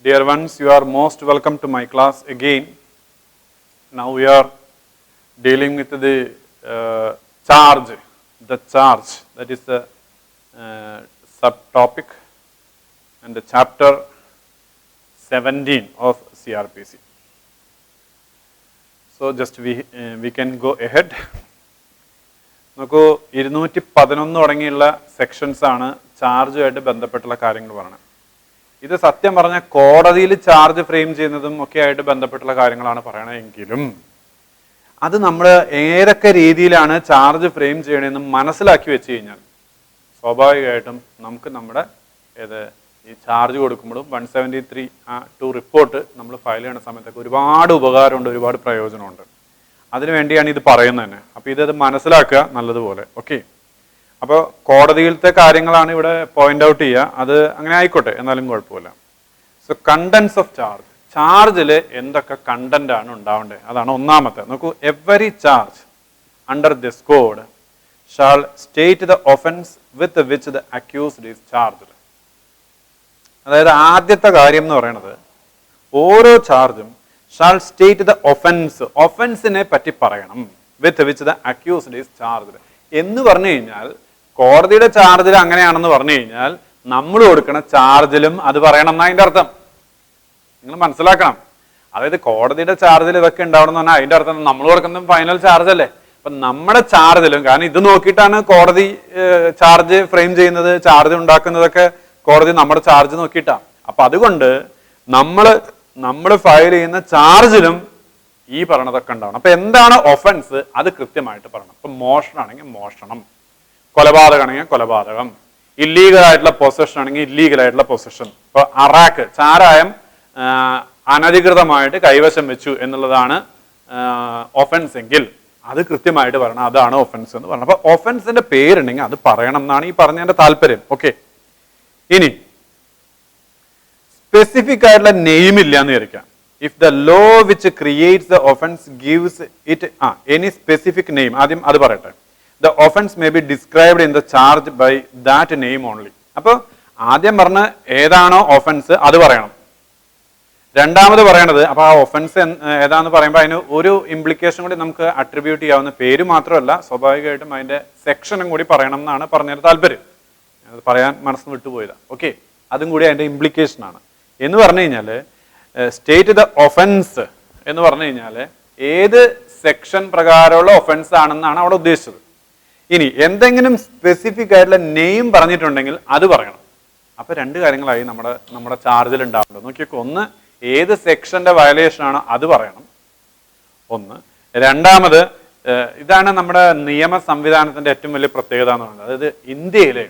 Dear ones, you are most welcome to my class again. Now we are dealing with the charge, that is the subtopic and the chapter 17 of CRPC. So just we can go ahead. നമുക്ക് 211 തുടങ്ങിയുള്ള sections ആണ് ചാർജുമായിട്ട് ബന്ധപ്പെട്ടുള്ള കാര്യങ്ങൾ പറയുന്നത്. ഇത് സത്യം പറഞ്ഞാൽ കോടതിയിൽ ചാർജ് ഫ്രെയിം ചെയ്യുന്നതും ഒക്കെ ആയിട്ട് ബന്ധപ്പെട്ടുള്ള കാര്യങ്ങളാണ് പറയണമെങ്കിലും അത് നമ്മൾ ഏതൊക്കെ രീതിയിലാണ് ചാർജ് ഫ്രെയിം ചെയ്യണമെന്ന് മനസ്സിലാക്കി വെച്ച് കഴിഞ്ഞാൽ സ്വാഭാവികമായിട്ടും നമുക്ക് നമ്മുടെ ഈ ചാർജ് കൊടുക്കുമ്പോഴും 173 റിപ്പോർട്ട് നമ്മൾ ഫയൽ ചെയ്യുന്ന സമയത്തൊക്കെ ഒരുപാട് ഉപകാരമുണ്ട്, ഒരുപാട് പ്രയോജനമുണ്ട്. അതിനു വേണ്ടിയാണ് ഇത് പറയുന്നത് തന്നെ. അപ്പോൾ ഇത് മനസ്സിലാക്കുക നല്ലതുപോലെ. ഓക്കെ, അപ്പോൾ കോടതിയിലത്തെ കാര്യങ്ങളാണ് ഇവിടെ പോയിന്റ് ഔട്ട് ചെയ്യുക. അത് അങ്ങനെ ആയിക്കോട്ടെ, എന്നാലും കുഴപ്പമില്ല. സോ കണ്ടന്റ്സ് ഓഫ് ചാർജ്, ചാർജിൽ എന്തൊക്കെ കണ്ടന്റ് ആണ് ഉണ്ടാവേണ്ടത് അതാണ് ഒന്നാമത്തെ. നോക്കൂ, every charge under this code shall state the offence with which the accused is charged. അതായത് ആദ്യത്തെ കാര്യം എന്ന് പറയുന്നത് ഓരോ ചാർജും ഷാൾ സ്റ്റേറ്റ് ദ ഒഫൻസ്, ഒഫൻസിനെ പറ്റി പറയണം. With which the accused is charged എന്ന് പറഞ്ഞു കഴിഞ്ഞാൽ കോടതിയുടെ ചാർജിൽ അങ്ങനെയാണെന്ന് പറഞ്ഞു കഴിഞ്ഞാൽ നമ്മൾ കൊടുക്കുന്ന ചാർജിലും അത് പറയണം എന്നാ അതിന്റെ അർത്ഥം. നിങ്ങൾ മനസ്സിലാക്കണം. അതായത് കോടതിയുടെ ചാർജിൽ ഇതൊക്കെ ഉണ്ടാവണം എന്ന് പറഞ്ഞാൽ അതിന്റെ അർത്ഥം നമ്മൾ കൊടുക്കുന്ന ഫൈനൽ ചാർജ് അല്ലേ. അപ്പൊ നമ്മുടെ ചാർജിലും, കാരണം ഇത് നോക്കിയിട്ടാണ് കോടതി ചാർജ് ഫ്രെയിം ചെയ്യുന്നത്, ചാർജ് ഉണ്ടാക്കുന്നതൊക്കെ കോടതി നമ്മുടെ ചാർജ് നോക്കിയിട്ടാണ്. അപ്പൊ അതുകൊണ്ട് നമ്മൾ ഫയൽ ചെയ്യുന്ന ചാർജിലും ഈ പറയണതൊക്കെ ഉണ്ടാവണം. അപ്പൊ എന്താണ് ഒഫൻസ് അത് കൃത്യമായിട്ട് പറയണം. ഇപ്പൊ മോഷണമാണെങ്കിൽ മോഷണം, കൊലപാതകമാണെങ്കിൽ കൊലപാതകം, ഇല്ലീഗൽ ആയിട്ടുള്ള പൊസഷൻ ആണെങ്കിൽ ഇല്ലീഗൽ ആയിട്ടുള്ള പൊസഷൻ. ഇപ്പൊ അറാക്ക്, ചാരായം അനധികൃതമായിട്ട് കൈവശം വെച്ചു എന്നുള്ളതാണ് ഒഫൻസ് എങ്കിൽ അത് കൃത്യമായിട്ട് പറയണം. അതാണ് ഒഫൻസ് എന്ന് പറയണം. അപ്പൊ ഒഫൻസിന്റെ പേരുണ്ടെങ്കിൽ അത് പറയണം എന്നാണ് ഈ പറഞ്ഞതിന്റെ താല്പര്യം. ഓക്കെ, ഇനി സ്പെസിഫിക് ആയിട്ടുള്ള നെയിം ഇല്ല എന്ന് വിചാരിക്കാം. If the law which creates the offence gives it any specific name, ആദ്യം അത് പറയട്ടെ. The offence may be described in the charge by that name only. അപ്പോൾ ആദ്യം പറഞ്ഞ ഏതാണോ ഒഫൻസ് അത് പറയണം. രണ്ടാമത് പറയണത്, അപ്പൊ ആ ഒഫൻസ് ഏതാന്ന് പറയുമ്പോൾ അതിന് ഒരു ഇംപ്ലിക്കേഷൻ കൂടി നമുക്ക് അട്രിബ്യൂട്ട് ചെയ്യാവുന്ന, പേര് മാത്രമല്ല സ്വാഭാവികമായിട്ടും അതിന്റെ സെക്ഷനും കൂടി പറയണം എന്നാണ് പറഞ്ഞൊരു താല്പര്യം. അത് പറയാൻ മനസ്സ് വിട്ടുപോയതാ. ഓക്കെ, അതും കൂടി അതിന്റെ ഇംപ്ലിക്കേഷൻ ആണ്. എന്ന് പറഞ്ഞു കഴിഞ്ഞാൽ സ്റ്റേറ്റ് ദ ഒഫൻസ് എന്ന് പറഞ്ഞു കഴിഞ്ഞാൽ ഏത് സെക്ഷൻ പ്രകാരമുള്ള ഒഫൻസ് ആണെന്നാണ് അവിടെ ഉദ്ദേശിച്ചത്. ഇനി എന്തെങ്കിലും സ്പെസിഫിക് ആയിട്ടുള്ള നെയിം പറഞ്ഞിട്ടുണ്ടെങ്കിൽ അത് പറയണം. അപ്പൊ രണ്ട് കാര്യങ്ങളായി നമ്മുടെ ചാർജിൽ ഉണ്ടാവേണ്ടത്. നോക്കിയൊക്കെ, ഒന്ന് ഏത് സെക്ഷന്റെ വയലേഷൻ ആണോ അത് പറയണം ഒന്ന്. രണ്ടാമത്, ഇതാണ് നമ്മുടെ നിയമ സംവിധാനത്തിന്റെ ഏറ്റവും വലിയ പ്രത്യേകത എന്ന് പറയുന്നത്. അതായത് ഇന്ത്യയിലെ,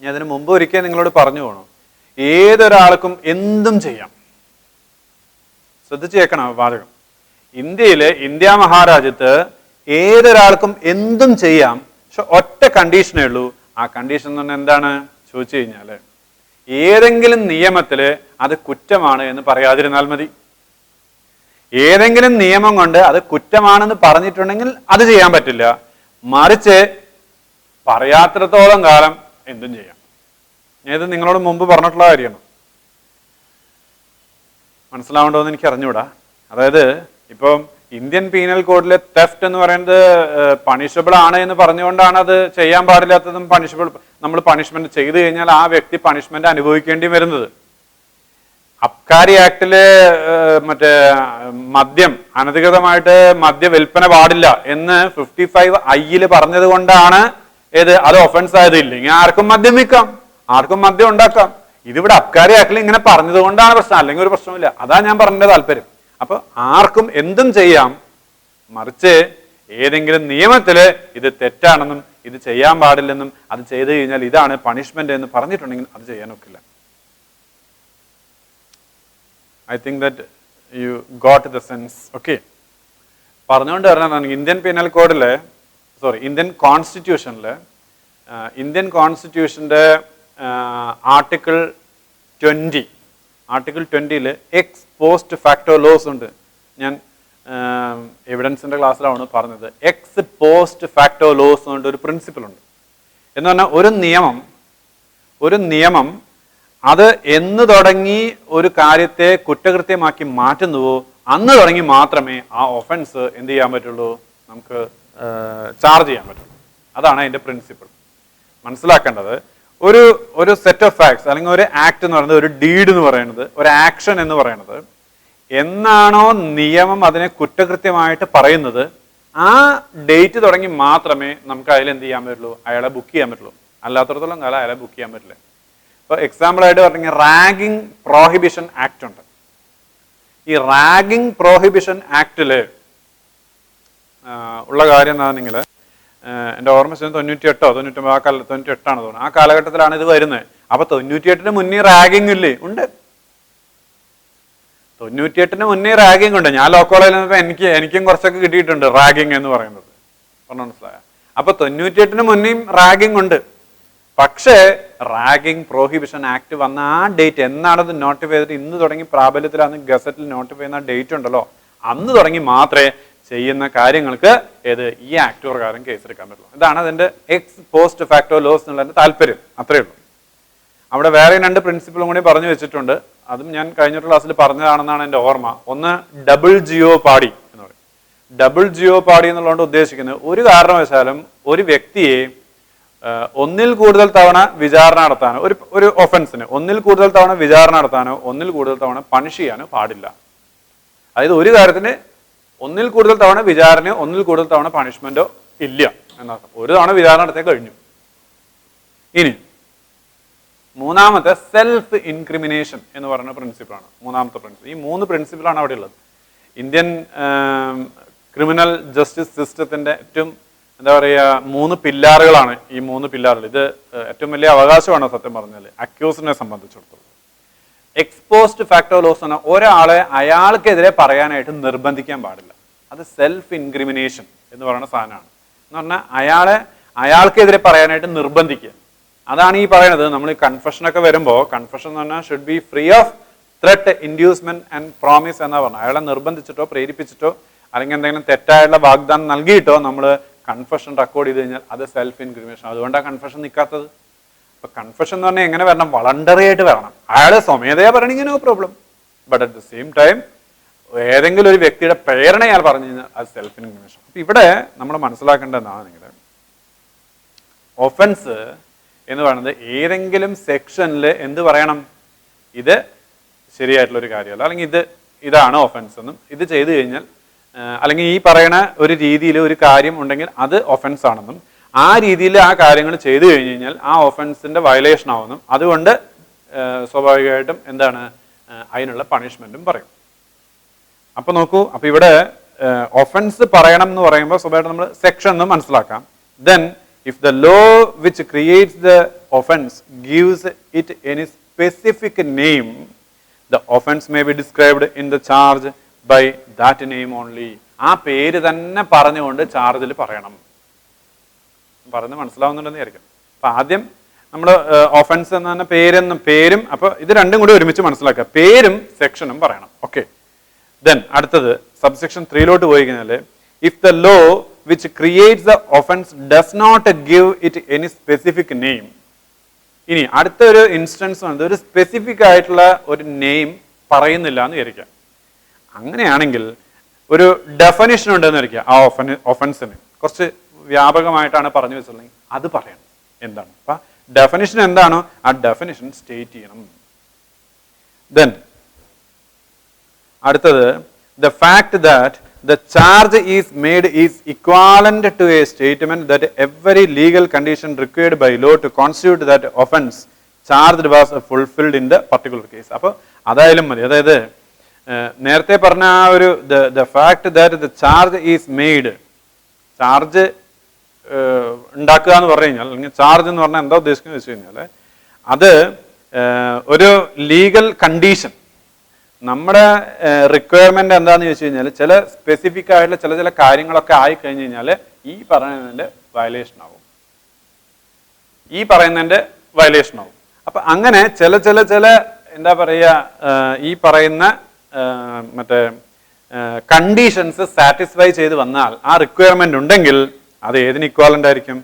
ഞാൻ അതിന് മുമ്പ് ഒരിക്കൽ നിങ്ങളോട് പറഞ്ഞു പോകണം, ഏതൊരാൾക്കും എന്തും ചെയ്യാം. ശ്രദ്ധിച്ചു കേൾക്കണം വാചകം. ഇന്ത്യ മഹാരാജ്യത്ത് ഏതൊരാൾക്കും എന്തും ചെയ്യാം. പക്ഷെ ഒറ്റ കണ്ടീഷനേ ഉള്ളൂ. ആ കണ്ടീഷൻ എന്ന് പറഞ്ഞാൽ എന്താണ് ചോദിച്ചു കഴിഞ്ഞാല് ഏതെങ്കിലും നിയമത്തില് അത് കുറ്റമാണ് എന്ന് പറയാതിരുന്നാൽ മതി. ഏതെങ്കിലും നിയമം കൊണ്ട് അത് കുറ്റമാണെന്ന് പറഞ്ഞിട്ടുണ്ടെങ്കിൽ അത് ചെയ്യാൻ പറ്റില്ല. മറിച്ച് പറയാത്തിടത്തോളം കാലം എന്തും ചെയ്യാം. ഇത് നിങ്ങളോട് മുമ്പ് പറഞ്ഞിട്ടുള്ള കാര്യമാണ്. മനസ്സിലാവണ്ടോ എന്ന് എനിക്ക് അറിഞ്ഞൂടാ. അതായത് ഇപ്പം ഇന്ത്യൻ പീനൽ കോഡിലെ തെഫ്റ്റ് എന്ന് പറയുന്നത് പണിഷബിൾ ആണ് എന്ന് പറഞ്ഞുകൊണ്ടാണ് അത് ചെയ്യാൻ പാടില്ലാത്തതും നമ്മൾ പണിഷ്മെന്റ് ചെയ്തു കഴിഞ്ഞാൽ ആ വ്യക്തി പണിഷ്മെന്റ് അനുഭവിക്കേണ്ടി വരുന്നത്. അബ്കാരി ആക്ടില് മറ്റേ മദ്യം, അനധികൃതമായിട്ട് മദ്യ വിൽപ്പന പാടില്ല എന്ന് 55I പറഞ്ഞത് കൊണ്ടാണ് അത് ഒഫൻസ് ആയത്. ഇല്ലെങ്കിൽ ആർക്കും മദ്യം വിൽക്കാം, ആർക്കും മദ്യം ഉണ്ടാക്കാം. ഇതിവിടെ അബ്കാരി ആക്ടിൽ ഇങ്ങനെ പറഞ്ഞത് കൊണ്ടാണ് പ്രശ്നം, അല്ലെങ്കിൽ ഒരു പ്രശ്നമില്ല. അതാ ഞാൻ പറഞ്ഞ താല്പര്യം. അപ്പൊ ആർക്കും എന്തും ചെയ്യാം, മറിച്ച് ഏതെങ്കിലും നിയമത്തില് ഇത് തെറ്റാണെന്നും ഇത് ചെയ്യാൻ പാടില്ലെന്നും അത് ചെയ്തു കഴിഞ്ഞാൽ ഇതാണ് പണിഷ്മെന്റ് എന്ന് പറഞ്ഞിട്ടുണ്ടെങ്കിൽ അത് ചെയ്യാൻ ഒക്കില്ല. I think that you got the sense. Okay, പറഞ്ഞുകൊണ്ട് പറഞ്ഞാൽ ഇന്ത്യൻ പീനൽ കോഡിലെ ഇന്ത്യൻ കോൺസ്റ്റിറ്റ്യൂഷന്റെ article 20 ex post facto laws ഉണ്ട്. ഞാൻ എവിഡൻസിന്റെ ക്ലാസ്സിലാണ് പറഞ്ഞത്. എക്സ് പോസ്റ്റ് ഫാക്ടോ ലോസ് എന്ന് പറഞ്ഞിട്ട് ഒരു പ്രിൻസിപ്പിൾ ഉണ്ട്. എന്ന് പറഞ്ഞാൽ ഒരു നിയമം അത് എന്ന് തുടങ്ങി ഒരു കാര്യത്തെ കുറ്റകൃത്യമാക്കി മാറ്റുന്നുവോ അന്ന് തുടങ്ങി മാത്രമേ ആ ഒഫൻസ് എന്ത് ചെയ്യാൻ പറ്റുള്ളൂ, നമുക്ക് ചാർജ് ചെയ്യാൻ പറ്റുള്ളൂ. അതാണ് അതിന്റെ പ്രിൻസിപ്പിൾ. മനസ്സിലാക്കേണ്ടത് ഒരു സെറ്റ് ഓഫ് ഫാക്ട്സ് അല്ലെങ്കിൽ ഒരു ആക്ട് എന്ന് പറയുന്നത്, ഒരു ഡീഡ് എന്ന് പറയുന്നത്, ഒരു ആക്ഷൻ എന്ന് പറയുന്നത് എന്നാണോ നിയമം അതിനെ കുറ്റകൃത്യമായിട്ട് പറയുന്നത് ആ ഡേറ്റ് തുടങ്ങി മാത്രമേ നമുക്ക് അതിൽ എന്ത് ചെയ്യാൻ പറ്റുള്ളൂ, അയാളെ ബുക്ക് ചെയ്യാൻ പറ്റുള്ളൂ. അല്ലാത്തടത്തോളം കാലം അയാളെ ബുക്ക് ചെയ്യാൻ പറ്റില്ല. ഇപ്പോൾ എക്സാമ്പിൾ ആയിട്ട് പറഞ്ഞെങ്കിൽ റാഗിങ് പ്രോഹിബിഷൻ ആക്ട് ഉണ്ട്. ഈ റാഗിങ് പ്രോഹിബിഷൻ ആക്ടില് ഉള്ള കാര്യം എന്താണെങ്കിൽ, എൻ്റെ ഓർമ്മ 98 98 തോന്നുന്നു. ആ കാലഘട്ടത്തിലാണ് ഇത് വരുന്നത്. അപ്പൊ 98 മുന്നേ റാഗിങ് ഇല്ലേ? ഉണ്ട്. 98 മുന്നേ റാഗിങ് ഉണ്ട്. ഞാൻ ലോ കോളേജിൽ നിന്നപ്പോൾ എനിക്കും കുറച്ചൊക്കെ കിട്ടിയിട്ടുണ്ട് റാഗിങ് എന്ന് പറയുന്നത്. പറഞ്ഞു മനസ്സിലായ? അപ്പൊ 98 മുന്നേയും റാഗിങ് ഉണ്ട്. പക്ഷേ റാഗിങ് പ്രോഹിബിഷൻ ആക്ട് വന്ന ആ ഡേറ്റ് എന്നാണത് നോട്ടിഫൈ ചെയ്തിട്ട് ഇന്ന് തുടങ്ങി പ്രാബല്യത്തിലാണ് ഗസറ്റിൽ നോട്ടിഫൈ ചെയ്യുന്ന ഡേറ്റ് ഉണ്ടല്ലോ, അന്ന് തുടങ്ങി മാത്രമേ ചെയ്യുന്ന കാര്യങ്ങൾക്ക് ഈ ആക്ട് പ്രകാരം കേസെടുക്കാൻ പറ്റുള്ളൂ. ഇതാണ് അതിന്റെ എക്സ് പോസ്റ്റ് ഫാക്ടോ ലോസ് എന്നുള്ളതിന്റെ താല്പര്യം. അത്രയേ ഉള്ളൂ. അവിടെ വേറെ 2 പ്രിൻസിപ്പിളും കൂടി പറഞ്ഞു വെച്ചിട്ടുണ്ട്. അതും ഞാൻ കഴിഞ്ഞ ക്ലാസ്സിൽ പറഞ്ഞതാണെന്നാണ് എൻ്റെ ഓർമ്മ. ഒന്ന് ഡബിൾ ജിയോ പാടി എന്ന് പറയും. ഡബിൾ ജിയോ പാടി എന്നുള്ളതുകൊണ്ട് ഉദ്ദേശിക്കുന്നത് ഒരു കാരണവശാലും ഒരു വ്യക്തിയെ ഒന്നിൽ കൂടുതൽ തവണ വിചാരണ നടത്താനോ, ഒരു ഒഫൻസിന് ഒന്നിൽ കൂടുതൽ തവണ വിചാരണ നടത്താനോ ഒന്നിൽ കൂടുതൽ തവണ പണിഷ് ചെയ്യാനോ പാടില്ല. അതായത് ഒരു കാര്യത്തിന് ഒന്നിൽ കൂടുതൽ തവണ വിചാരണയോ ഒന്നിൽ കൂടുതൽ തവണ പണിഷ്മെന്റോ ഇല്ല എന്നർത്ഥം. ഒരു തവണ വിചാരണ നടത്തിയാൽ കഴിഞ്ഞു. ഇനി മൂന്നാമത്തെ സെൽഫ് ഇൻക്രിമിനേഷൻ എന്ന് പറയുന്ന പ്രിൻസിപ്പിളാണ് മൂന്നാമത്തെ പ്രിൻസിപ്പിൾ. ഈ 3 പ്രിൻസിപ്പിളാണ് അവിടെ ഉള്ളത്. ഇന്ത്യൻ ക്രിമിനൽ ജസ്റ്റിസ് സിസ്റ്റത്തിന്റെ ഏറ്റവും എന്താ പറയുക 3 പില്ലാറുകളാണ് ഈ 3 പില്ലാറുകൾ. ഇത് ഏറ്റവും വലിയ അവകാശമാണ് സത്യം പറഞ്ഞാൽ അക്യൂസിനെ സംബന്ധിച്ചിടത്തോളം. എക്സ്പോസ്റ്റ് ഫാക്ടോ ലോസ് എന്ന ഒരാളെ അയാൾക്കെതിരെ പറയാനായിട്ട് നിർബന്ധിക്കാൻ പാടില്ല. അത് സെൽഫ് ഇൻക്രിമിനേഷൻ എന്ന് പറയുന്ന സാധനമാണ്. എന്ന് പറഞ്ഞാൽ അയാൾക്കെതിരെ പറയാനായിട്ട് നിർബന്ധിക്കുക. അതാണ് ഈ പറയുന്നത്. നമ്മൾ ഈ കൺഫെഷനൊക്കെ വരുമ്പോൾ കൺഫെഷൻ എന്ന് പറഞ്ഞാൽ should be free of threat, inducement and promise എന്നാ പറഞ്ഞത്. അയാളെ നിർബന്ധിച്ചിട്ടോ പ്രേരിപ്പിച്ചിട്ടോ അല്ലെങ്കിൽ എന്തെങ്കിലും തെറ്റായുള്ള വാഗ്ദാനം നൽകിയിട്ടോ നമ്മൾ കൺഫെഷൻ റെക്കോർഡ് ചെയ്ത് കഴിഞ്ഞാൽ അത് സെൽഫ് ഇൻക്രിമിനേഷൻ. അതുകൊണ്ടാണ് കൺഫെഷൻ നിൽക്കാത്തത്. അപ്പൊ കൺഫെഷൻ എന്ന് പറഞ്ഞാൽ എങ്ങനെ വരണം? വളണ്ടറി ആയിട്ട് വരണം. അയാൾ സ്വമേധയാ പറയണമെങ്കിൽ no problem. But at the same time ഏതെങ്കിലും ഒരു വ്യക്തിയുടെ പ്രേരണ അയാൾ പറഞ്ഞു കഴിഞ്ഞാൽ അത് സെൽഫ് ഇൻക്രിമിനേഷൻ. അപ്പൊ ഇവിടെ നമ്മൾ മനസ്സിലാക്കേണ്ടത് എന്താണെങ്കിൽ ഒഫൻസ് എന്ന് പറയുന്നത് ഏതെങ്കിലും സെക്ഷനിൽ എന്ത് പറയണം? ഇത് ശരിയായിട്ടുള്ള ഒരു കാര്യമല്ല, അല്ലെങ്കിൽ ഇതാണ് ഒഫൻസ് എന്നും ഇത് ചെയ്തു കഴിഞ്ഞാൽ അല്ലെങ്കിൽ ഈ പറയുന്ന ഒരു രീതിയിൽ ഒരു കാര്യം ഉണ്ടെങ്കിൽ അത് ഒഫൻസ് ആണെന്നും ആ രീതിയിൽ ആ കാര്യങ്ങൾ ചെയ്തു കഴിഞ്ഞു കഴിഞ്ഞാൽ ആ ഒഫൻസിന്റെ വയലേഷൻ ആവുമെന്നും അതുകൊണ്ട് സ്വാഭാവികമായിട്ടും എന്താണ് അതിനുള്ള പണിഷ്മെന്റും പറയും. അപ്പൊ നോക്കൂ, അപ്പൊ ഇവിടെ ഒഫൻസ് പറയണം എന്ന് പറയുമ്പോൾ സ്വാഭാവികമായിട്ടും നമ്മൾ സെക്ഷൻ എന്ന് മനസ്സിലാക്കാം. Then if the law which creates the offense gives it any specific name, the offense may be described in the charge by that name only. ആ പേര് തന്നെ പറഞ്ഞുകൊണ്ട് ചാർജിൽ പറയണം. പറഞ്ഞ് മനസ്സിലാവുന്നുണ്ടെന്ന് വിചാരിക്കും. അപ്പൊ ആദ്യം നമ്മൾ ഒഫൻസ് എന്ന് പറഞ്ഞ പേരും അപ്പൊ ഇത് രണ്ടും കൂടി ഒരുമിച്ച് മനസ്സിലാക്കുക. പേരും സെക്ഷനും പറയണം. ഓക്കെ. ദെൻ അടുത്തത് സബ്സെക്ഷൻ 3 പോയി കഴിഞ്ഞാൽ if the law which creates the offense does not give it any specific name. ഇനി അടുത്തൊരു ഇൻസ്റ്റൻസ് ആണ്, ഒരു സ്പെസിഫിക് ആയിട്ടുള്ള ഒരു നെയിം പറയുന്നില്ല എന്ന് വിചാരിക്കുക. അങ്ങനെയാണെങ്കിൽ ഒരു ഡെഫിനിഷൻ ഉണ്ടെന്ന് വിചാരിക്കുക. ആ ഒഫൻസിന് കുറച്ച് വ്യാപകമായിട്ടാണ് പറഞ്ഞു വെച്ചിട്ടുണ്ടെങ്കിൽ അത് പറയണം. എന്താണ് അപ്പൊ ഡെഫിനിഷൻ എന്താണോ ആ ഡെഫിനിഷൻ സ്റ്റേറ്റ് ചെയ്യണം. ദെൻ അടുത്തത് the fact that the charge is made is equivalent to a statement that every legal condition required by law to constitute that offense charged was fulfilled in the particular case. അപ്പോൾ അതായാലും മതി. അതായത് നേരത്തെ പറഞ്ഞ ആ ഒരു the fact that the charge is made, charge ഉണ്ടാക്കുക എന്ന് പറഞ്ഞു കഴിഞ്ഞാൽ അല്ലെങ്കിൽ ചാർജ് എന്ന് പറഞ്ഞാൽ എന്താ ഉദ്ദേശിക്കുന്നത് വെച്ച് കഴിഞ്ഞാൽ അത് ഒരു ലീഗൽ കണ്ടീഷൻ, നമ്മുടെ റിക്വയർമെന്റ് എന്താന്ന് ചോദിച്ചു കഴിഞ്ഞാൽ ചില സ്പെസിഫിക് ആയിട്ടുള്ള ചില കാര്യങ്ങളൊക്കെ ആയി കഴിഞ്ഞു കഴിഞ്ഞാൽ ഈ പറയുന്നതിന്റെ വയലേഷൻ ആവും. അപ്പൊ അങ്ങനെ ചില എന്താ പറയുക ഈ പറയുന്ന മറ്റേ കണ്ടീഷൻസ് സാറ്റിസ്ഫൈ ചെയ്ത് വന്നാൽ ആ റിക്വയർമെന്റ് ഉണ്ടെങ്കിൽ അത് ഏതിന് ഇക്വാലന്റ് ആയിരിക്കും?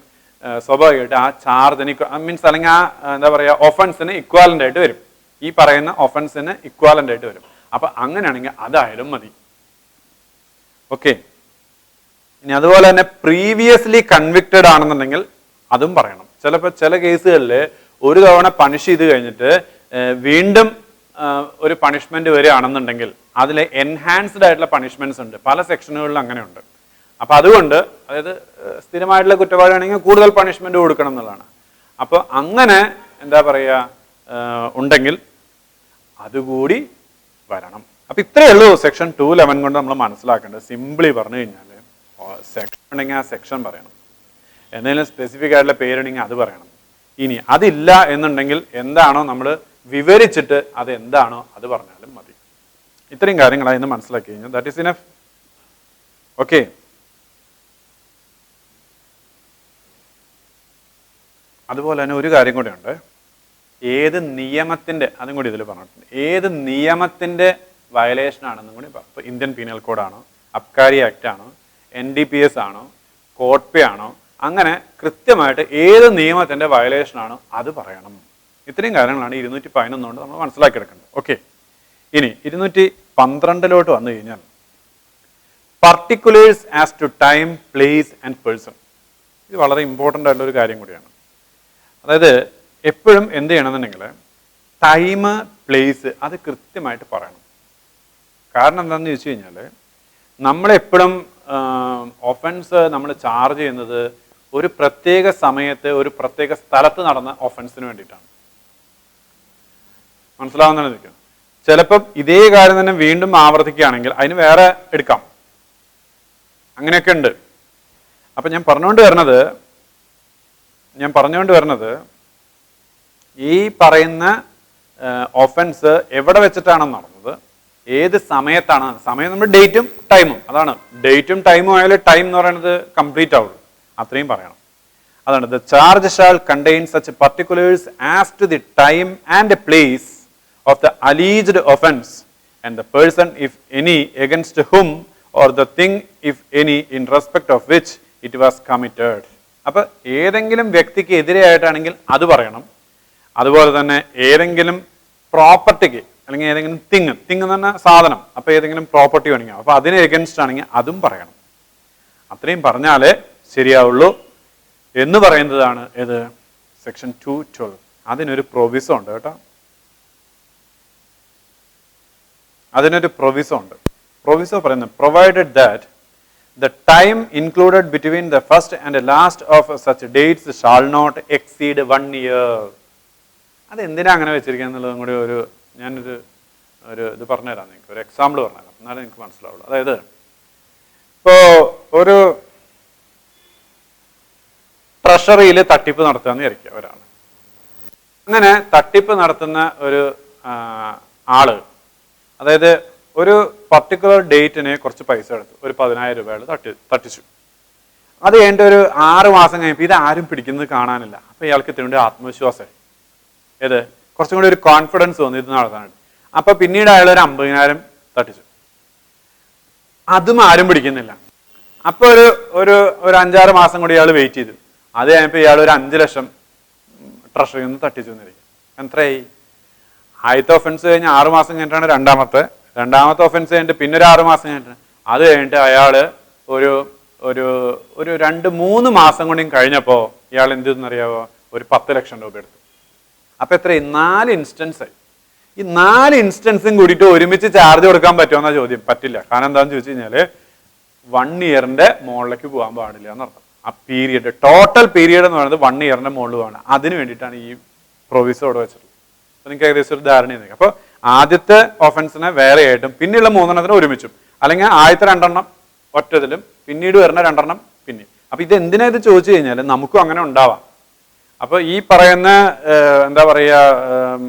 സ്വാഭാവികമായിട്ട് ആ ചാർജിന് മീൻസ് അല്ലെങ്കിൽ ആ എന്താ പറയുക ഒഫൻസിന് ഇക്വാലന്റ് ആയിട്ട് വരും. ഈ പറയുന്ന ഒഫൻസിന് ഇക്വാലന്റ് ആയിട്ട് വരും. അപ്പൊ അങ്ങനെയാണെങ്കിൽ അതായാലും മതി. ഓക്കെ. ഇനി അതുപോലെ തന്നെ പ്രീവിയസ്ലി കൺവിക്റ്റഡ് ആണെന്നുണ്ടെങ്കിൽ അതും പറയണം. ചിലപ്പോൾ ചില കേസുകളിൽ ഒരു തവണ പണിഷ് ചെയ്ത് കഴിഞ്ഞിട്ട് വീണ്ടും ഒരു പണിഷ്മെന്റ് വരികയാണെന്നുണ്ടെങ്കിൽ അതിൽ എൻഹാൻസ്ഡ് ആയിട്ടുള്ള പണിഷ്മെന്റ്സ് ഉണ്ട്. പല സെക്ഷനുകളിലും അങ്ങനെയുണ്ട്. അപ്പൊ അതുകൊണ്ട് അതായത് സ്ഥിരമായിട്ടുള്ള കുറ്റവാളിയാണെങ്കിൽ കൂടുതൽ പണിഷ്മെന്റ് കൊടുക്കണം എന്നുള്ളതാണ്. അപ്പോൾ അങ്ങനെ എന്താ പറയുക ഉണ്ടെങ്കിൽ അതുകൂടി വരണം. അപ്പൊ ഇത്രയേ ഉള്ളൂ സെക്ഷൻ 211 കൊണ്ട് നമ്മൾ മനസ്സിലാക്കേണ്ടത്. സിംപിളി പറഞ്ഞു കഴിഞ്ഞാൽ സെക്ഷൻ ഉണ്ടെങ്കിൽ ആ സെക്ഷൻ പറയണം, എന്തെങ്കിലും സ്പെസിഫിക് ആയിട്ടുള്ള പേരുണ്ടെങ്കിൽ അത് പറയണം. ഇനി അതില്ല എന്നുണ്ടെങ്കിൽ എന്താണോ നമ്മൾ വിവരിച്ചിട്ട് അത് എന്താണോ അത് പറഞ്ഞാലും മതി. ഇത്രയും കാര്യങ്ങളായിരുന്നു മനസ്സിലാക്കി കഴിഞ്ഞാൽ ദാറ്റ് ഈസ് ഇനഫ്. ഓക്കെ. അതുപോലെ തന്നെ ഒരു കാര്യം കൂടെ ഉണ്ട്. ഏത് നിയമത്തിന്റെ, അതും കൂടി ഇതിൽ പറഞ്ഞിട്ടുണ്ട്, ഏത് നിയമത്തിന്റെ വയലേഷൻ ആണെന്നും കൂടി പറയാം. ഇപ്പോൾ ഇന്ത്യൻ പീനൽ കോഡാണോ, അബ്കാരി ആക്ട് ആണോ, NDPS ആണോ, കോഡ് പേ ആണോ, അങ്ങനെ കൃത്യമായിട്ട് ഏത് നിയമത്തിന്റെ വയലേഷൻ ആണോ അത് പറയണം. ഇത്രയും കാര്യങ്ങളാണ് 211 കൊണ്ട് നമ്മൾ മനസ്സിലാക്കിയെടുക്കേണ്ടത്. ഓക്കെ. ഇനി 212 വന്നു കഴിഞ്ഞാൽ particulars as to time, place and person. ഇത് വളരെ ഇമ്പോർട്ടൻ്റ് ആയിട്ടുള്ള ഒരു കാര്യം കൂടിയാണ്. അതായത് എപ്പോഴും എന്ത് ചെയ്യണമെന്നുണ്ടെങ്കിൽ ടൈം, പ്ലേസ് അത് കൃത്യമായിട്ട് പറയണം. കാരണം എന്താണെന്ന് ചോദിച്ചു കഴിഞ്ഞാൽ നമ്മളെപ്പോഴും ഒഫൻസ് നമ്മൾ ചാർജ് ചെയ്യുന്നത് ഒരു പ്രത്യേക സമയത്ത് ഒരു പ്രത്യേക സ്ഥലത്ത് നടന്ന ഒഫൻസിന് വേണ്ടിയിട്ടാണ്. മനസ്സിലാവുന്നതാണ് ഇരിക്കും. ചിലപ്പം ഇതേ കാര്യം തന്നെ വീണ്ടും ആവർത്തിക്കുകയാണെങ്കിൽ അതിന് വേറെ എടുക്കാം. അങ്ങനെയൊക്കെ ഉണ്ട്. അപ്പം ഞാൻ പറഞ്ഞുകൊണ്ട് വരുന്നത് ഈ പറയുന്ന ഒഫൻസ് എവിടെ വെച്ചിട്ടാണ് നടന്നത്, ഏത് സമയത്താണ്, സമയം നമ്മൾ ഡേറ്റും ടൈമും, അതാണ് ഡേറ്റും ടൈമും ആയാലും ടൈം എന്ന് പറയുന്നത് കംപ്ലീറ്റ് ആവുള്ളൂ, അത്രയും പറയണം. അതാണ് the charge shall contain such particulars as to the time and place of the alleged offence and the person if any against whom or the thing if any in respect of which it was committed. അപ്പൊ ഏതെങ്കിലും വ്യക്തിക്ക് എതിരെയായിട്ടാണെങ്കിൽ അത് പറയണം. അതുപോലെ തന്നെ ഏതെങ്കിലും പ്രോപ്പർട്ടിക്ക് അല്ലെങ്കിൽ ഏതെങ്കിലും തിങ് എന്ന് പറഞ്ഞാൽ സാധനം, അപ്പൊ ഏതെങ്കിലും പ്രോപ്പർട്ടി വേണമെങ്കിൽ അപ്പൊ അതിന് എഗൻസ്റ്റ് ആണെങ്കിൽ അതും പറയണം. അത്രയും പറഞ്ഞാലേ ശരിയാവുള്ളൂ എന്ന് പറയുന്നതാണ് ഏത് സെക്ഷൻ 212. അതിനൊരു പ്രൊവിസോ ഉണ്ട് കേട്ടോ. അതിനൊരു പ്രൊവിസോ ഉണ്ട്. പ്രൊവിസോ പറയുന്നത് provided that the time included between the first and the last of such dates shall not exceed 1 year. അത് എന്തിനാ അങ്ങനെ വെച്ചിരിക്കുക എന്നുള്ളതും കൂടി ഞാനൊരു ഇത് പറഞ്ഞുതരാം. നിങ്ങൾക്ക് ഒരു എക്സാമ്പിൾ പറഞ്ഞുതരാം, എന്നാലും നിങ്ങൾക്ക് മനസ്സിലാവുള്ളൂ. അതായത് ഇപ്പോൾ ഒരു ട്രഷറിയിൽ തട്ടിപ്പ് നടത്തുകയെന്ന് വിചാരിക്കുക ഒരാൾ. അങ്ങനെ തട്ടിപ്പ് നടത്തുന്ന ഒരു ആള്, അതായത് ഒരു പർട്ടിക്കുലർ ഡേറ്റിന് കുറച്ച് പൈസ എടുത്തു, ഒരു 10,000 രൂപ തട്ടിച്ചു. അത് കഴിഞ്ഞിട്ട് ഒരു 6 മാസം കഴിഞ്ഞപ്പോൾ ഇത് ആരും പിടിക്കുന്നത് കാണാനില്ല. അപ്പൊ ഇയാൾക്ക് ഇതിനുവേണ്ടി ആത്മവിശ്വാസമായി, ഏത് കുറച്ചും കൂടി ഒരു കോൺഫിഡൻസ് തോന്നി ഇത് നടത്താനായിട്ട്. അപ്പൊ പിന്നീട് അയാൾ ഒരു 50,000 തട്ടിച്ചു, അതും ആരും പിടിക്കുന്നില്ല. അപ്പൊ ഒരു 5-6 മാസം കൂടി ഇയാൾ വെയിറ്റ് ചെയ്തു. അത് കഴിഞ്ഞപ്പോൾ ഇയാൾ ഒരു 5 ലക്ഷം ട്രഷറിയിൽ നിന്ന് തട്ടിച്ചു എന്നിരിക്കും. എത്രയായി? ആദ്യത്തെ ഒഫൻസ് കഴിഞ്ഞ് 6 മാസം കഴിഞ്ഞിട്ടാണ് രണ്ടാമത്തെ ഒഫൻസ് കഴിഞ്ഞിട്ട് പിന്നെ ഒരു 6 മാസം കഴിഞ്ഞിട്ട്, അത് കഴിഞ്ഞിട്ട് അയാള് ഒരു 2-3 മാസം കൊണ്ടും കഴിഞ്ഞപ്പോ ഇയാൾ എന്തെന്നറിയാവോ, ഒരു 10 ലക്ഷം രൂപ എടുത്തു. അപ്പൊ എത്രയായി? 4 ഇൻസ്റ്റൻസ് ആയി. ഈ 4 ഇൻസ്റ്റൻസും കൂടിയിട്ട് ഒരുമിച്ച് ചാർജ് കൊടുക്കാൻ പറ്റുമെന്നാ ചോദ്യം. പറ്റില്ല. കാരണം എന്താണെന്ന് ചോദിച്ചു കഴിഞ്ഞാല് 1 ഇയറിന്റെ മുകളിലേക്ക് പോകാൻ പാടില്ല എന്നർത്ഥം. ആ പീരീഡ്, ടോട്ടൽ പീരീഡ് എന്ന് പറയുന്നത് 1 ഇയറിന്റെ മുകളിൽ വേണം. അതിന് വേണ്ടിയിട്ടാണ് ഈ പ്രൊവിസോ ഇവിടെ വെച്ചിട്ടുള്ളത്. അപ്പൊ നിങ്ങൾക്ക് ഏകദേശം ഒരു ധാരണ. അപ്പൊ ആദ്യത്തെ ഒഫൻസിനെ വേറെ ആയിട്ടും പിന്നെയുള്ള 3 ഒരുമിച്ചും, അല്ലെങ്കിൽ ആദ്യത്തെ 2 ഒറ്റതിലും പിന്നീട് വരുന്ന 2 പിന്നെ. അപ്പൊ ഇത് എന്തിനാ ഇത് ചോദിച്ചു കഴിഞ്ഞാൽ നമുക്കും അങ്ങനെ ഉണ്ടാവാം. അപ്പൊ ഈ പറയുന്ന എന്താ പറയുക,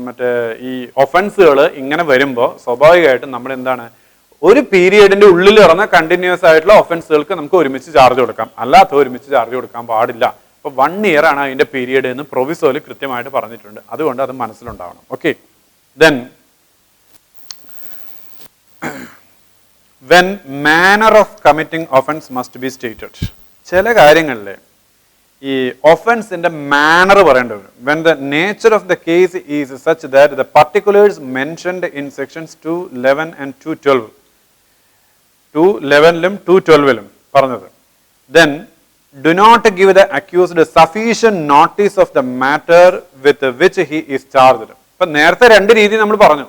മറ്റേ ഈ ഒഫൻസുകൾ ഇങ്ങനെ വരുമ്പോൾ സ്വാഭാവികമായിട്ടും നമ്മൾ എന്താണ്, ഒരു പീരിയഡിന്റെ ഉള്ളിൽ ഇറങ്ങുന്ന കണ്ടിന്യൂസ് ആയിട്ടുള്ള ഒഫൻസുകൾക്ക് നമുക്ക് ഒരുമിച്ച് ചാർജ് കൊടുക്കാം, അല്ലാത്ത ഒരുമിച്ച് ചാർജ് കൊടുക്കാൻ പാടില്ല. അപ്പൊ 1 ഇയർ ആണ് അതിന്റെ പീരിയഡ് എന്ന് പ്രൊവിസോയിൽ കൃത്യമായിട്ട് പറഞ്ഞിട്ടുണ്ട്. അതുകൊണ്ട് അത് മനസ്സിലുണ്ടാവണം. Okay. Then when manner of committing offense must be stated. ചില കാര്യങ്ങളിൽ ഈ ഒഫൻസിന്റെ മാനർ പറയേണ്ടി വരും. When the nature of the case is such that the particulars mentioned in sections 211 and 212 211ലും 212ലും പറഞ്ഞത്, then do not give the accused sufficient notice of the matter with which he is charged. ഇപ്പൊ നേരത്തെ രണ്ട് രീതി നമ്മൾ പറഞ്ഞു.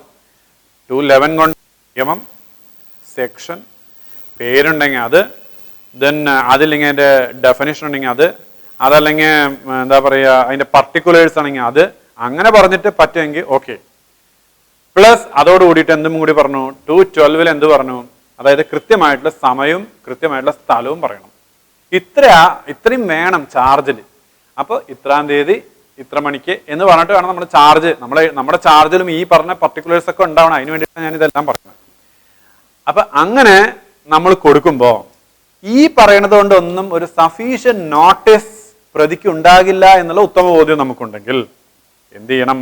211 കൊണ്ട് നിയമം, section, പേരുണ്ടെങ്കിൽ അത്, ദെൻ അതില്ലെങ്കിൽ അതിന്റെ ഡെഫിനിഷൻ ഉണ്ടെങ്കിൽ അത്, അതല്ലെങ്കിൽ എന്താ പറയുക അതിന്റെ പർട്ടിക്കുലേഴ്സ് ആണെങ്കിൽ അത്, അങ്ങനെ പറഞ്ഞിട്ട് പറ്റുമെങ്കിൽ ഓക്കെ. പ്ലസ് അതോട് കൂടിയിട്ട് എന്തും കൂടി പറഞ്ഞു, 212 എന്ത് പറഞ്ഞു, അതായത് കൃത്യമായിട്ടുള്ള സമയവും കൃത്യമായിട്ടുള്ള സ്ഥലവും പറയണം. ഇത്രയും വേണം ചാർജിൽ. അപ്പോൾ ഇത്രാം തീയതി ഇത്ര മണിക്ക് എന്ന് പറഞ്ഞിട്ട് വേണം നമ്മുടെ ചാർജ്, നമ്മുടെ ചാർജിലും ഈ പറഞ്ഞ പർട്ടിക്കുലേഴ്സ് ഒക്കെ ഉണ്ടാവണം. അതിന് വേണ്ടിയിട്ടാണ് ഞാൻ ഇതെല്ലാം പറയുന്നത്. അപ്പൊ അങ്ങനെ നമ്മൾ കൊടുക്കുമ്പോൾ ഈ പറയണത് കൊണ്ടൊന്നും ഒരു സഫീഷ്യന്റ് നോട്ടീസ് പ്രതിക്ക് ഉണ്ടാകില്ല എന്നുള്ള ഉത്തമ ബോധ്യം നമുക്കുണ്ടെങ്കിൽ എന്ത് ചെയ്യണം?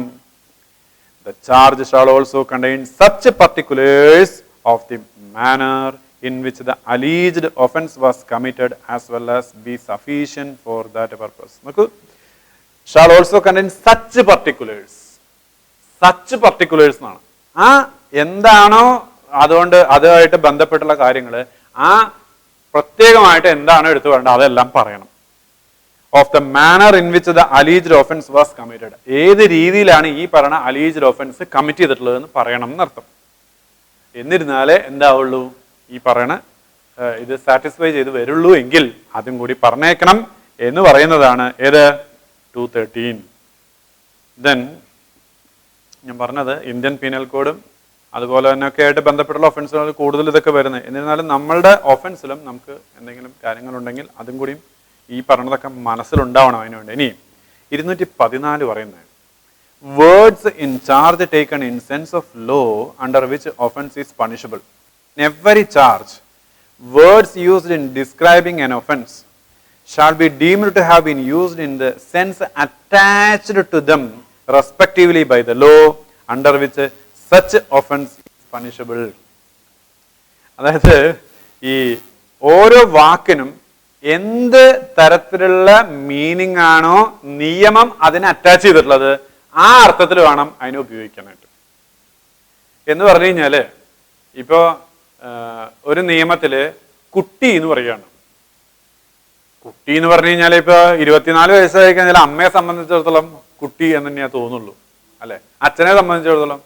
The charge shall also contain such particulars of the manner in which the alleged offence was committed as well as be sufficient for that purpose. നോക്കൂ, shall also contain such particulars. such particulars എന്നാണ്. ആ എന്താണോ അതുകൊണ്ട് അതുമായിട്ട് ബന്ധപ്പെട്ടുള്ള കാര്യങ്ങൾ ആ പ്രത്യേകമായിട്ട് എന്താണോ എടുത്തു വേണ്ടത് അതെല്ലാം പറയണം. Of the manner in which the alleged offence was committed, ഏത് രീതിയിലാണ് ഈ പറയുന്ന അലീജ്ഡ് ഒഫൻസ് കമ്മിറ്റ് ചെയ്തിട്ടുള്ളത് എന്ന് പറയണം എന്നർത്ഥം. എന്നിരുന്നാലേ എന്താവുള്ളൂ, ഈ പറയണ ഇത് സാറ്റിസ്ഫൈ ചെയ്ത് വരുള്ളൂ എങ്കിൽ അതും കൂടി പറഞ്ഞേക്കണം എന്ന് പറയുന്നതാണ് ഏത് 213. ദെൻ ഞാൻ പറഞ്ഞത് ഇന്ത്യൻ പീനൽ കോഡും അതുപോലെ തന്നെ ഒക്കെ ആയിട്ട് ബന്ധപ്പെട്ടുള്ള ഒഫൻസുകൾ കൂടുതൽ ഇതൊക്കെ വരുന്നത്. എന്നിരുന്നാലും നമ്മളുടെ ഒഫൻസിലും നമുക്ക് എന്തെങ്കിലും കാര്യങ്ങളുണ്ടെങ്കിൽ അതും കൂടിയും ഈ പറഞ്ഞതൊക്കെ മനസ്സിലുണ്ടാവണം. അതിനുവേണ്ടി ഇനി 214 പറയുന്നത്, words in charge taken in sense of law under which offence is punishable. In every charge, words used in describing an offence shall be deemed to have been used in the sense attached to them respectively by the law under which such offence is punishable. അതായത് ഈ ഓരോ വാക്കിനും എന്ത് തരത്തിലുള്ള meaning ആണോ നിയമം അതിനെ attach ചെയ്തിട്ടുള്ളത് ആ അർത്ഥത്തിൽ വേണം അതിനെ ഉപയോഗിക്കാനായിട്ട്. എന്ന് പറഞ്ഞു കഴിഞ്ഞാല് ഇപ്പോ ഒരു നിയമത്തില് കുട്ടി എന്ന് പറയുകയാണ്. കുട്ടി എന്ന് പറഞ്ഞു കഴിഞ്ഞാൽ ഇപ്പൊ 24 വയസ്സായി കഴിഞ്ഞാൽ അമ്മയെ സംബന്ധിച്ചിടത്തോളം കുട്ടി എന്ന് തന്നെയാ തോന്നുള്ളൂ, അല്ലെ? അച്ഛനെ സംബന്ധിച്ചിടത്തോളം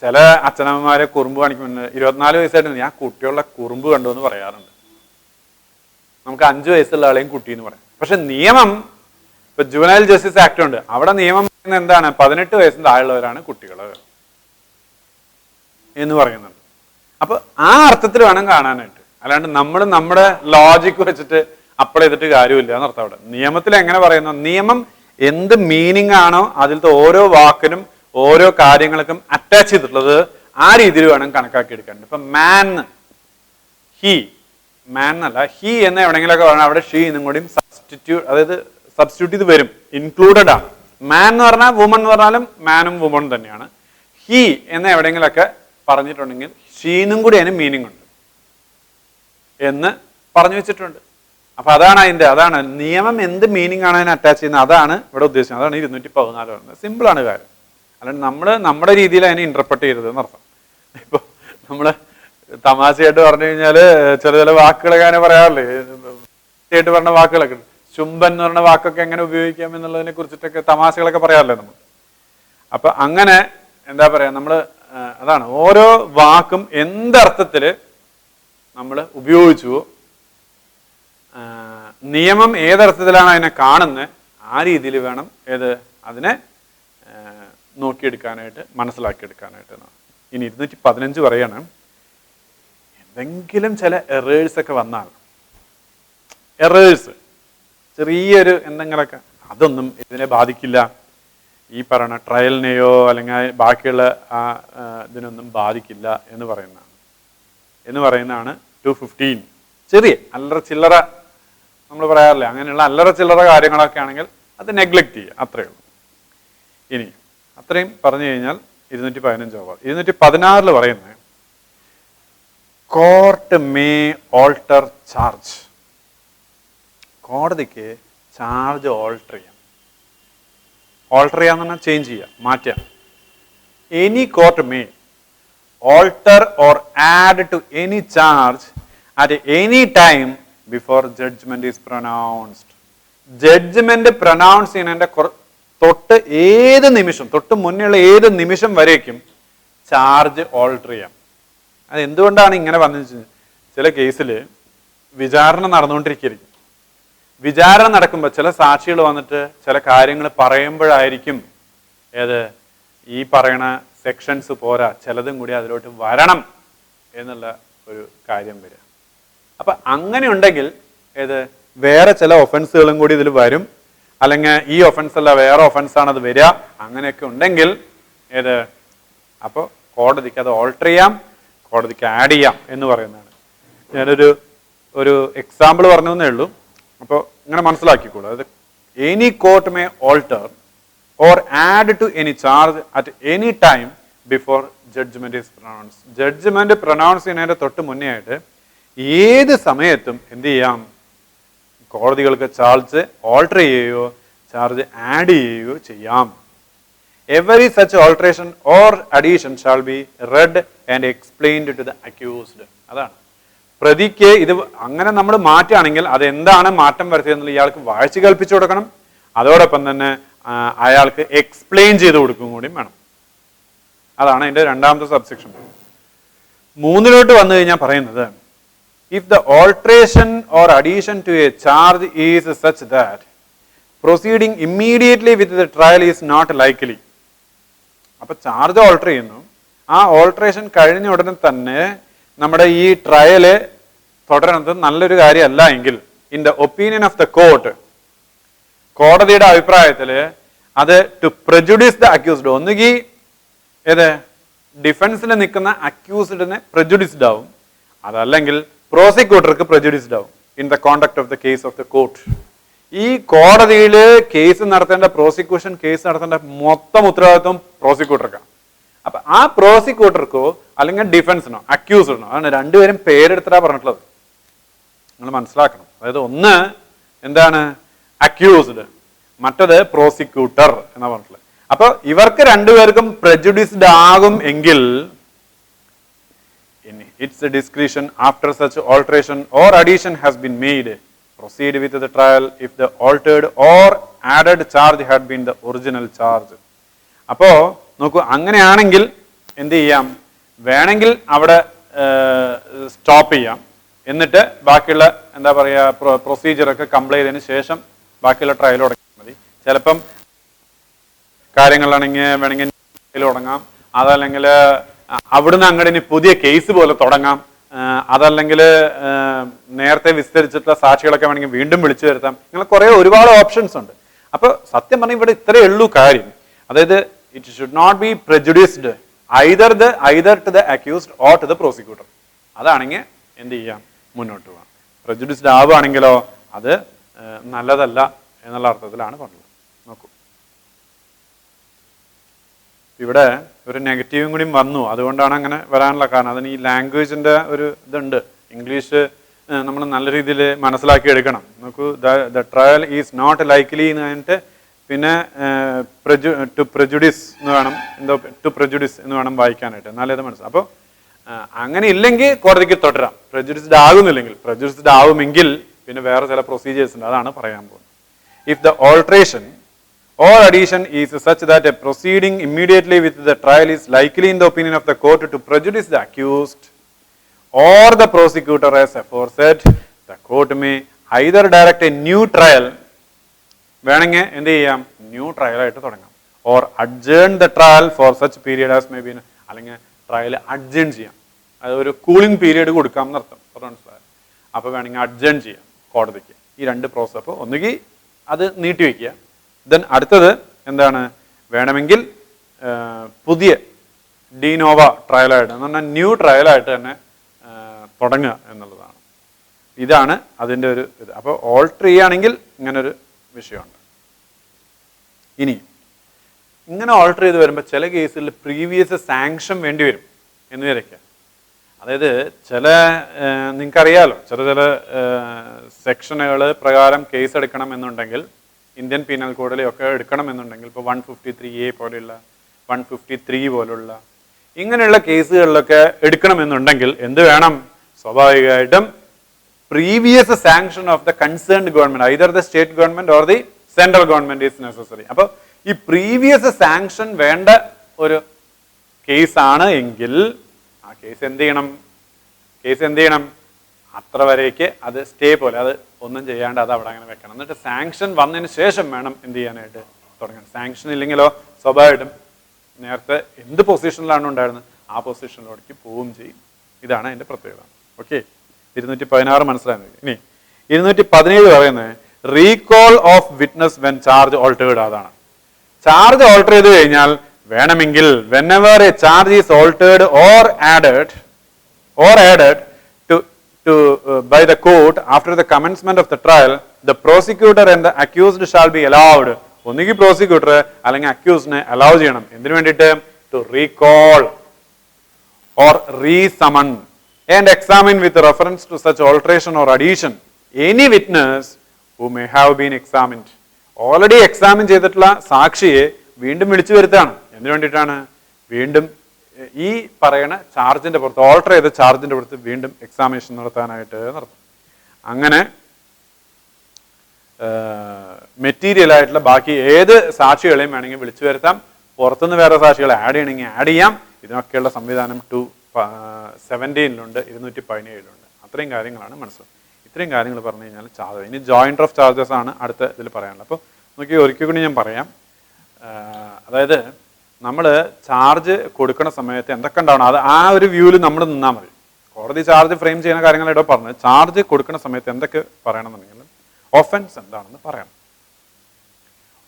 ചില അച്ഛനമ്മമാരെ കുറുമ്പ് കാണിക്കുമ്പോൾ 24 വയസ്സായിട്ട് ഞാൻ കുട്ടികളുടെ കുറുമ്പ് കണ്ടു എന്ന് പറയാറുണ്ട്. നമുക്ക് 5 വയസ്സുള്ള ആളെയും കുട്ടി എന്ന് പറയാം. പക്ഷെ നിയമം ഇപ്പൊ ജുവനൈൽ ജസ്റ്റിസ് ആക്ട് ഉണ്ട്, അവിടെ നിയമം എന്താണ് 18 വയസ്സിന് താഴെയുള്ളവരാണ് കുട്ടികൾ എന്ന് പറയുന്നുണ്ട്. അപ്പൊ ആ അർത്ഥത്തിൽ വേണം കാണാനായിട്ട്, അല്ലാണ്ട് നമ്മൾ നമ്മുടെ ലോജിക്ക് വെച്ചിട്ട് അപ്ലൈ ചെയ്തിട്ട് കാര്യമില്ല എന്നർത്ഥം. അവിടെ നിയമത്തിൽ എങ്ങനെ പറയുന്നു, നിയമം എന്ത് മീനിങ് ആണോ അതിലത്തെ ഓരോ വാക്കിനും ഓരോ കാര്യങ്ങൾക്കും അറ്റാച്ച് ചെയ്തിട്ടുള്ളത് ആ രീതിയിൽ വേണം കണക്കാക്കി എടുക്കാൻ. ഇപ്പൊ മാൻ, ഹി, മാൻ എന്നല്ല ഹി എന്ന് എവിടെയെങ്കിലൊക്കെ പറഞ്ഞാൽ അവിടെ ഷീ എന്നും കൂടിയും സബ്സ്റ്റിറ്റ്യൂട്ട്, അതായത് സബ്സ്റ്റിറ്റ്യൂട്ട് ചെയ്ത് വരും, ഇൻക്ലൂഡഡ് ആണ്. മാൻ എന്ന് പറഞ്ഞാൽ വുമൺ എന്ന് പറഞ്ഞാലും മാനും വുമൺ തന്നെയാണ്. ഹി എന്ന് എവിടെയെങ്കിലൊക്കെ പറഞ്ഞിട്ടുണ്ടെങ്കിൽ ഷീനും കൂടി അതിന് മീനിങ് ഉണ്ട് എന്ന് പറഞ്ഞു വെച്ചിട്ടുണ്ട്. അപ്പൊ അതാണ് നിയമം എന്ത് മീനിങ് ആണ് അതിന് അറ്റാച്ച് ചെയ്യുന്നത്, അതാണ് ഇവിടെ ഉദ്ദേശിക്കുന്നത്. അതാണ് 214 പറയുന്നത്. സിമ്പിളാണ് കാര്യം, അല്ലാണ്ട് നമ്മുടെ രീതിയിൽ അതിനെ ഇന്റർപ്രറ്റ് ചെയ്തത് എന്നർത്ഥം. ഇപ്പൊ നമ്മള് തമാശയായിട്ട് പറഞ്ഞു കഴിഞ്ഞാല് ചില വാക്കുകളൊക്കെ അങ്ങനെ പറയാറില്ലേ, ആയിട്ട് പറഞ്ഞ വാക്കുകളൊക്കെ, ചുംബൻ എന്ന് പറഞ്ഞ വാക്കൊക്കെ എങ്ങനെ ഉപയോഗിക്കാം എന്നുള്ളതിനെ കുറിച്ചിട്ടൊക്കെ തമാശകളൊക്കെ പറയാറില്ലേ നമ്മൾ. അപ്പൊ അങ്ങനെ എന്താ പറയാ, നമ്മള് അതാണ് ഓരോ വാക്കും എന്തർത്ഥത്തില് നമ്മൾ ഉപയോഗിച്ചുവോ, നിയമം ഏതർത്ഥത്തിലാണ് അതിനെ കാണുന്നത് ആ രീതിയിൽ വേണം അതിനെ നോക്കിയെടുക്കാനായിട്ട്, മനസ്സിലാക്കിയെടുക്കാനായിട്ട്. ഇനി 215 പറയാണ്, എന്തെങ്കിലും ചില എറേഴ്സ് ഒക്കെ വന്നാൽ, എറേഴ്സ് ചെറിയൊരു എന്തെങ്കിലുമൊക്കെ, അതൊന്നും ഇതിനെ ബാധിക്കില്ല. ഈ പറയുന്ന ട്രയലിനെയോ അല്ലെങ്കിൽ ബാക്കിയുള്ള ആ ഇതിനൊന്നും ബാധിക്കില്ല എന്ന് പറയുന്നതാണ് 215. ചെറിയ അല്ലറ ചില്ലറ നമ്മൾ പറയാറില്ലേ, അങ്ങനെയുള്ള അല്ലറ ചില്ലറ കാര്യങ്ങളൊക്കെ ആണെങ്കിൽ അത് നെഗ്ലക്ട് ചെയ്യുക, അത്രയേ ഉള്ളൂ. ഇനി അത്രയും പറഞ്ഞു കഴിഞ്ഞാൽ 215 ആവാം. 216 പറയുന്നത്, കോർട്ട് മേ ഓൾട്ടർ ചാർജ്. കോടതിക്ക് ചാർജ് ഓൾട്ടർ ചെയ്യാം. ഓൾട്ടർ ചെയ്യാന്ന് പറഞ്ഞാൽ ചേഞ്ച് ചെയ്യുക, മാറ്റാം. Any court may alter or add to any charge at any time before judgment is pronounced. Judgment pronounce ചെയ്യുന്നതിന്റെ തൊട്ട് ഏത് നിമിഷം, തൊട്ട് മുന്നേയുള്ള ഏത് നിമിഷം വരേക്കും ചാർജ് ഓൾട്ടർ ചെയ്യാം. അത് എന്തുകൊണ്ടാണ് ഇങ്ങനെ വന്നത്? ചില കേസിൽ വിചാരണ നടന്നുകൊണ്ടിരിക്കും. വിചാരണ നടക്കുമ്പോൾ ചില സാക്ഷികൾ വന്നിട്ട് ചില കാര്യങ്ങൾ പറയുമ്പോഴായിരിക്കും ഈ പറയണ സെക്ഷൻസ് പോരാ, ചിലതും കൂടി അതിലോട്ട് വരണം എന്നുള്ള ഒരു കാര്യം വരിക. അപ്പൊ അങ്ങനെ ഉണ്ടെങ്കിൽ വേറെ ചില ഒഫൻസുകളും കൂടി ഇതിൽ വരും, അല്ലെങ്കിൽ ഈ ഒഫൻസ് അല്ല വേറെ ഒഫൻസാണ് അത് വരിക. അങ്ങനെയൊക്കെ ഉണ്ടെങ്കിൽ അപ്പോൾ കോടതിക്ക് അത് ഓൾട്ടർ ചെയ്യാം, കോടതിക്ക് ആഡ് ചെയ്യാം എന്ന് പറയുന്നതാണ്. ഞാനൊരു എക്സാമ്പിൾ പറഞ്ഞതേ ഉള്ളൂ. അപ്പോൾ ഇങ്ങനെ മനസ്സിലാക്കിക്കോളൂ. അതായത് any court may alter or add to any charge at any time before judgment is pronounce. Judgment pronounce ചെയ്യുന്നതിന്റെ തൊട്ട് മുന്നേ ആയിട്ട് ഏത് സമയത്തും എന്ത് ചെയ്യാം? കോടതികൾക്ക് ചാർജ് ഓൾട്ടർ ചെയ്യുകയോ ചാർജ് ആഡ് ചെയ്യുകയോ ചെയ്യാം. Every such alteration or addition shall be read and explained to the accused. അതാണ് പ്രതിക്ക് ഇത് അങ്ങനെ നമ്മൾ മാറ്റുകയാണെങ്കിൽ അത് എന്താണ് മാറ്റം വരുത്തിയെന്നുള്ള ഇയാൾക്ക് വായിച്ച് കൽപ്പിച്ചു കൊടുക്കണം. അതോടൊപ്പം തന്നെ അയാൾക്ക് എക്സ്പ്ലെയിൻ ചെയ്ത് കൊടുക്കും കൂടിയും വേണം. അതാണ് അതിന്റെ രണ്ടാമത്തെ സബ്സെക്ഷൻ. 3 വന്നു കഴിഞ്ഞാൽ പറയുന്നത്, if the alteration or addition to a charge is such that proceeding immediately with the trial is not likely. അപ്പൊ ചാർജ് ഓൾട്ടർ ചെയ്യുന്നു, ആ ഓൾട്ടറേഷൻ കഴിഞ്ഞ ഉടനെ തന്നെ നമ്മുടെ ഈ ട്രയല് തുടരുന്നത് നല്ലൊരു കാര്യമല്ല എങ്കിൽ, in the opinion of the court, കോടതിയുടെ അഭിപ്രായത്തിൽ അത് ടു പ്രജുഡീസ് ദ അക്യൂസ്ഡ്, ഒന്നുകിൽ ഡിഫൻസിൽ നിൽക്കുന്ന അക്യൂസ്ഡിനെ പ്രജുഡീസ്ഡ് ആവും, അതല്ലെങ്കിൽ പ്രോസിക്യൂട്ടർക്ക് പ്രജുഡീസ്ഡ് ആവും in the conduct of the case of the court. ഈ കോടതിയിൽ കേസ് നടത്തേണ്ട, പ്രോസിക്യൂഷൻ കേസ് നടത്തേണ്ട മൊത്തം ഉത്തരവാദിത്വം പ്രോസിക്യൂട്ടർക്കാണ്. അപ്പൊ ആ പ്രോസിക്യൂട്ടർക്കോ അല്ലെങ്കിൽ ഡിഫൻസിനോ അക്യൂസ്ഡിനോ, അതാണ് രണ്ടുപേരും പേരെടുത്തിട്ടാ പറഞ്ഞിട്ടുള്ളത്, നിങ്ങൾ മനസ്സിലാക്കണം. അതായത് ഒന്ന് എന്താണ് അക്യൂസ്ഡ്, മറ്റത് പ്രോസിക്യൂട്ടർ എന്നാ പറഞ്ഞിട്ടുള്ളത്. അപ്പൊ ഇവർക്ക് രണ്ടുപേർക്കും പ്രജുഡീസ്ഡ് ആകും എങ്കിൽ in its discretion after such alteration or addition has been made, proceed with the trial if the altered or added charge had been the original charge. അപ്പോ നോക്കൂ, അങ്ങനെയാണെങ്കിൽ എന്ത് ചെയ്യാം? വേണമെങ്കിൽ അവിടെ സ്റ്റോപ്പ് ചെയ്യാം, എന്നിട്ട് ബാക്കിയുള്ള എന്താ പറയുക പ്രൊസീജിയറൊക്കെ കംപ്ലീറ്റ് ചെയ്തതിന് ശേഷം ബാക്കിയുള്ള ട്രയൽ തുടങ്ങിയാൽ മതി. ചിലപ്പം കാര്യങ്ങളാണെങ്കിൽ വേണമെങ്കിൽ തുടങ്ങാം, അതല്ലെങ്കിൽ അവിടുന്ന് അങ്ങോട്ട് ഇനി പുതിയ കേസ് പോലെ തുടങ്ങാം, അതല്ലെങ്കിൽ നേരത്തെ വിസ്തരിച്ചിട്ടുള്ള സാക്ഷികളൊക്കെ വേണമെങ്കിൽ വീണ്ടും വിളിച്ചു വരുത്താം. ഇങ്ങനെ കുറെ ഒരുപാട് ഓപ്ഷൻസ് ഉണ്ട്. അപ്പൊ സത്യം പറഞ്ഞാൽ ഇവിടെ ഇത്രയേ ഉള്ളൂ കാര്യം. അതായത് it should not be prejudiced either to the accused or to the prosecutor. അതാണെങ്കിൽ എന്ത് ചെയ്യാം? മുന്നോട്ട് പോകാം. പ്രജുഡീസ്ഡ് ആവുകയാണെങ്കിലോ അത് നല്ലതല്ല എന്നുള്ള അർത്ഥത്തിലാണ് പറഞ്ഞത്. നോക്കൂ, ഇവിടെ ഒരു നെഗറ്റീവും കൂടി വന്നു, അതുകൊണ്ടാണ് അങ്ങനെ വരാനുള്ള കാരണം. അതിന് ഈ ലാംഗ്വേജിന്റെ ഒരു ഇതുണ്ട്. ഇംഗ്ലീഷ് നമ്മൾ നല്ല രീതിയിൽ മനസ്സിലാക്കി എടുക്കണം. നോക്കൂ, the trial is not likely എന്ന് പറഞ്ഞിട്ട് പിന്നെ ടു പ്രജുഡിസ് എന്ന് വേണം, എന്തോ ടു പ്രജുഡിസ് എന്ന് വേണം വായിക്കാനായിട്ട്, എന്നാലേ അത് മനസ്സിലാവും. അപ്പോൾ അങ്ങനെ ഇല്ലെങ്കിൽ കോടതിക്ക് തുടരാം. പ്രജുഡിസ്ഡ് ആകുന്നില്ലെങ്കിൽ, പ്രജുഡിസ്ഡ് ആവുമെങ്കിൽ പിന്നെ വേറെ ചില പ്രൊസീജിയേഴ്സ് ഉണ്ട്, അതാണ് പറയാൻ പോകുന്നത്. If the alteration or addition is such that a proceeding immediately with the trial is likely in the opinion of the court to prejudice the accused or the prosecutor as aforesaid, the court may either direct a new trial, വേണമെങ്കിൽ എന്ത് ചെയ്യാം? New trial ആയിട്ട് തുടങ്ങാം, or adjourn the trial for such period as may be, അല്ലെങ്കിൽ trial adjourn ചെയ്യാം, അത് ഒരു cooling period കൊടുക്കാം എന്നർത്ഥം. മനസ്സിലായോ? അപ്പോൾ വേണമെങ്കിൽ അഡ്ജേൺ ചെയ്യാം കോടതിക്ക്. ഈ രണ്ട് പ്രോസസ്. അപ്പോൾ ഒന്നുകിൽ അത് നീട്ടിവെക്കുക, ദെൻ അടുത്തത് എന്താണ്? വേണമെങ്കിൽ പുതിയ ഡീനോവ ട്രയലായിട്ട് എന്ന് പറഞ്ഞാൽ ന്യൂ ട്രയലായിട്ട് തന്നെ തുടങ്ങുക എന്നുള്ളതാണ്. ഇതാണ് അതിൻ്റെ ഒരു ഇത്. അപ്പോൾ ഓൾട്ടർ ചെയ്യുകയാണെങ്കിൽ ഇങ്ങനൊരു വിഷയമുണ്ട്. ഇനി ഇങ്ങനെ ഓൾട്ടർ ചെയ്ത് വരുമ്പോൾ ചില കേസിൽ പ്രീവിയസ് സാങ്ഷൻ വേണ്ടി വരും എന്ന് വിചാരിക്കുക. അതായത് ചില നിങ്ങൾക്കറിയാലോ ചില സെക്ഷനുകൾ പ്രകാരം കേസ് എടുക്കണം എന്നുണ്ടെങ്കിൽ ഇന്ത്യൻ പീനൽ കോഡിലൊക്കെ എടുക്കണം എന്നുണ്ടെങ്കിൽ ഇപ്പോൾ 153A പോലെയുള്ള 153 പോലുള്ള ഇങ്ങനെയുള്ള കേസുകളിലൊക്കെ എടുക്കണമെന്നുണ്ടെങ്കിൽ എന്ത് വേണം? സ്വാഭാവികമായിട്ടും previous sanction of the concerned government, either the state government or the central government is necessary. അപ്പോൾ ഈ പ്രീവിയസ് സാങ്ഷൻ വേണ്ട ഒരു കേസാണ് എങ്കിൽ ആ കേസ് എന്ത് ചെയ്യണം? അത്ര വരേക്ക് അത് സ്റ്റേ പോലെ അത് ഒന്നും ചെയ്യാണ്ട് അത് അവിടെ അങ്ങനെ വെക്കണം. എന്നിട്ട് സാങ്ഷൻ വന്നതിന് ശേഷം വേണം എന്ത് ചെയ്യാനായിട്ട് തുടങ്ങാൻ. സാങ്ഷൻ ഇല്ലെങ്കിലോ സ്വാഭാവികമായിട്ടും നേരത്തെ എന്ത് പൊസിഷനിലാണ് ഉണ്ടായിരുന്നത് ആ പൊസിഷനിലേക്ക് പോവുകയും ചെയ്യും. ഇതാണ് അതിന്റെ പ്രത്യേകത. ഓക്കെ, 216 മനസ്സിലാകുന്നത്. ഇനി 217 പറയുന്നത് recall of witness when charge altered. അതാണ് ചാർജ് ഓൾട്ടർ ചെയ്ത് കഴിഞ്ഞാൽ വേണമെങ്കിൽ whenever a charge is altered or added by the court after the commencement of the trial, the prosecutor and the accused shall be allowed. ഒന്നുകിൽ prosecutor അല്ലെങ്കിൽ അക്യൂസ്ഡിനെ allow ചെയ്യണം. എന്തിനു വേണ്ടിയിട്ട്? To recall or re-summon and examine with reference to such alteration or addition any witness who may have been examined. Already examine ചെയ്തിട്ടുള്ള സാക്ഷിയെ വീണ്ടും വിളിച്ചു വരുത്താണ്. എന്തിനു വേണ്ടിയിട്ടാണ്? വീണ്ടും ഈ പറയുന്ന ചാർജിന്റെ പുറത്ത്, ഓൾട്ടർ ചെയ്ത ചാർജിന്റെ പുറത്ത് വീണ്ടും എക്സാമിനേഷൻ നടത്താനായിട്ട് നടത്തും. അങ്ങനെ മെറ്റീരിയൽ ആയിട്ടുള്ള ബാക്കി ഏത് സാക്ഷികളെയും വേണമെങ്കിൽ വിളിച്ചു വരുത്താം. പുറത്തുനിന്ന് വേറെ സാക്ഷികളെ ആഡ് ചെയ്യണമെങ്കിൽ ആഡ് ചെയ്യാം. ഇതിനൊക്കെയുള്ള സംവിധാനം 217 217 അത്രയും കാര്യങ്ങളാണ് മനസ്സിലാക്കുക. ഇത്രയും കാര്യങ്ങൾ പറഞ്ഞു കഴിഞ്ഞാൽ ചാർജ്. ഇനി ജോയിന്റ് ഓഫ് ചാർജസ് ആണ് അടുത്ത ഇതിൽ പറയാനുള്ളത്. അപ്പോൾ നോക്കി ഒരിക്കൽ കൂടി ഞാൻ പറയാം. അതായത് നമ്മൾ ചാർജ് കൊടുക്കുന്ന സമയത്ത് എന്തൊക്കെ ഉണ്ടാവണം അത് ആ ഒരു വ്യൂവിൽ നമ്മൾ നിന്നാൽ മതി. കോടതി ചാർജ് ഫ്രെയിം ചെയ്യുന്ന കാര്യങ്ങളിടോ പറഞ്ഞ് ചാർജ് കൊടുക്കുന്ന സമയത്ത് എന്തൊക്കെ പറയണമെന്നുണ്ടെങ്കിൽ ഒഫൻസ് എന്താണെന്ന് പറയണം.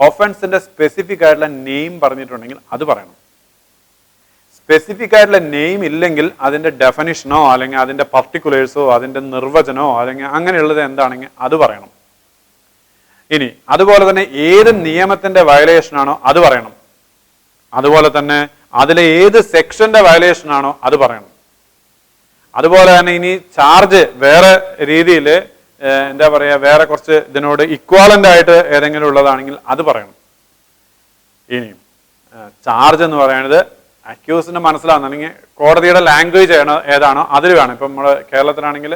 ഒഫൻസിന്റെ സ്പെസിഫിക് ആയിട്ടുള്ള നെയിം പറഞ്ഞിട്ടുണ്ടെങ്കിൽ അത് പറയണം. സ്പെസിഫിക് ആയിട്ടുള്ള നെയിം ഇല്ലെങ്കിൽ അതിന്റെ ഡെഫിനിഷനോ അല്ലെങ്കിൽ അതിന്റെ പർട്ടിക്കുലേഴ്സോ അതിന്റെ നിർവചനോ അല്ലെങ്കിൽ അങ്ങനെയുള്ളത് എന്താണെങ്കിൽ അത് പറയണം. ഇനി അതുപോലെ തന്നെ ഏത് നിയമത്തിന്റെ വയലേഷൻ ആണോ അത് പറയണം. അതുപോലെ തന്നെ അതിലെ ഏത് സെക്ഷന്റെ വയലേഷൻ ആണോ അത് പറയണം. അതുപോലെ തന്നെ ഇനി ചാർജ് വേറെ രീതിയിൽ എന്താ പറയുക, വേറെ കുറച്ച് ഇതിനോട് ഇക്വാലന്റ് ആയിട്ട് ഏതെങ്കിലും ഉള്ളതാണെങ്കിൽ അത് പറയണം. ഇനി ചാർജ് എന്ന് പറയുന്നത് അക്യൂസിന് മനസ്സിലാവുന്ന അല്ലെങ്കിൽ കോടതിയുടെ ലാംഗ്വേജ് ഏതാണോ അതിൽ വേണം. ഇപ്പം നമ്മൾ കേരളത്തിലാണെങ്കിൽ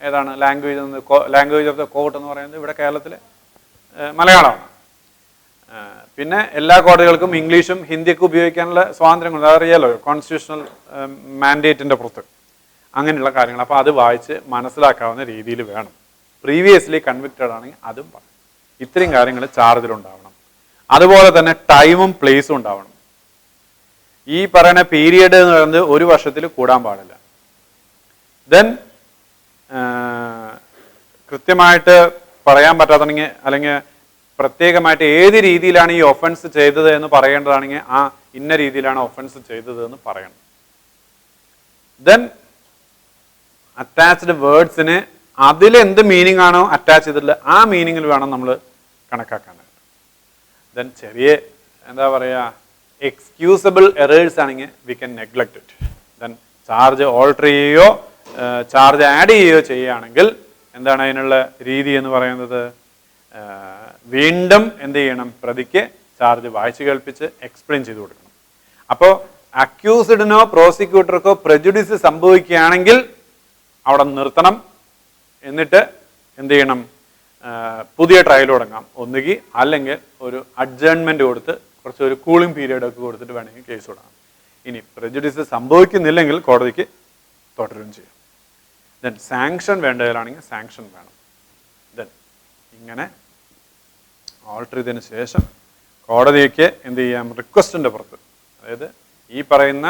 ഏതാണ് ലാംഗ്വേജ് ഓഫ് ദ കോർട്ട് എന്ന് പറയുന്നത് ഇവിടെ കേരളത്തിൽ മലയാളമാണ്. പിന്നെ എല്ലാ കോടതികൾക്കും ഇംഗ്ലീഷും ഹിന്ദിയൊക്കെ ഉപയോഗിക്കാനുള്ള സ്വാതന്ത്ര്യങ്ങളുണ്ട്. അതറിയാലോ, കോൺസ്റ്റിറ്റ്യൂഷണൽ മാൻഡേറ്റിന്റെ പുറത്ത് അങ്ങനെയുള്ള കാര്യങ്ങൾ. അപ്പോൾ അത് വായിച്ച് മനസ്സിലാക്കാവുന്ന രീതിയിൽ വേണം. പ്രീവിയസ്ലി കൺവിക്റ്റഡ് ആണെങ്കിൽ അതും പറയും. ഇത്രയും കാര്യങ്ങൾ ചാർജിലുണ്ടാവണം. അതുപോലെ തന്നെ ടൈമും പ്ലേസും ഉണ്ടാവണം. ഈ പറയുന്ന പീരിയഡ് എന്ന് പറയുന്നത് 1 വർഷത്തിൽ കൂടാൻ പാടില്ല. ദെൻ കൃത്യമായിട്ട് പറയാൻ പറ്റാത്തണെങ്കിൽ അല്ലെങ്കിൽ പ്രത്യേകമായിട്ട് ഏത് രീതിയിലാണ് ഈ ഒഫൻസ് ചെയ്തത് എന്ന് പറയേണ്ടതാണെങ്കിൽ ആ ഇന്ന രീതിയിലാണ് ഒഫൻസ് ചെയ്തത് എന്ന് പറയണം. ദെൻ അറ്റാച്ച്ഡ് വേർഡ്സിന് അതിലെന്ത് മീനിങ് ആണോ അറ്റാച്ച് ചെയ്തിട്ടുള്ളത് ആ മീനിങ്ങിൽ വേണം നമ്മൾ കണക്കാക്കാനായിട്ട്. ദെൻ ചെറിയ എന്താ പറയുക എക്സ്ക്യൂസബിൾ എറേഴ്സ് ആണെങ്കിൽ we can neglect it. Then charge alter ചെയ്യുകയോ ചാർജ് ആഡ് ചെയ്യുകയോ ചെയ്യുകയാണെങ്കിൽ എന്താണ് അതിനുള്ള രീതി എന്ന് പറയുന്നത്? വീണ്ടും എന്ത് ചെയ്യണം? പ്രതിക്ക് ചാർജ് വായിച്ചു കേൾപ്പിച്ച് എക്സ്പ്ലെയിൻ ചെയ്ത് കൊടുക്കണം. അപ്പോൾ അക്യൂസ്ഡിനോ പ്രോസിക്യൂട്ടർക്കോ പ്രെജുഡിസ് സംഭവിക്കുകയാണെങ്കിൽ അവിടെ നിർത്തണം. എന്നിട്ട് എന്ത് ചെയ്യണം? പുതിയ ട്രയൽ തുടങ്ങാം ഒന്നുകിൽ, അല്ലെങ്കിൽ ഒരു അഡ്ജേൺമെന്റ് കൊടുത്ത് കുറച്ചൊരു കൂളിംഗ് പീരീഡ് ഒക്കെ കൊടുത്തിട്ട് വേണമെങ്കിൽ കേസ് തുടങ്ങാം. ഇനി പ്രെജുഡിസ് സംഭവിക്കുന്നില്ലെങ്കിൽ കോടതിക്ക് തുടരുകയും ചെയ്യാം. ദെൻ സാങ്ഷൻ വേണ്ടതിലാണെങ്കിൽ സാങ്ഷൻ വേണം. ദെൻ ഇങ്ങനെ ഓൾട്ടർ ചെയ്തതിന് ശേഷം കോടതിക്ക് എന്ത് ചെയ്യാം? റിക്വസ്റ്റിന്റെ പുറത്ത്, അതായത് ഈ പറയുന്ന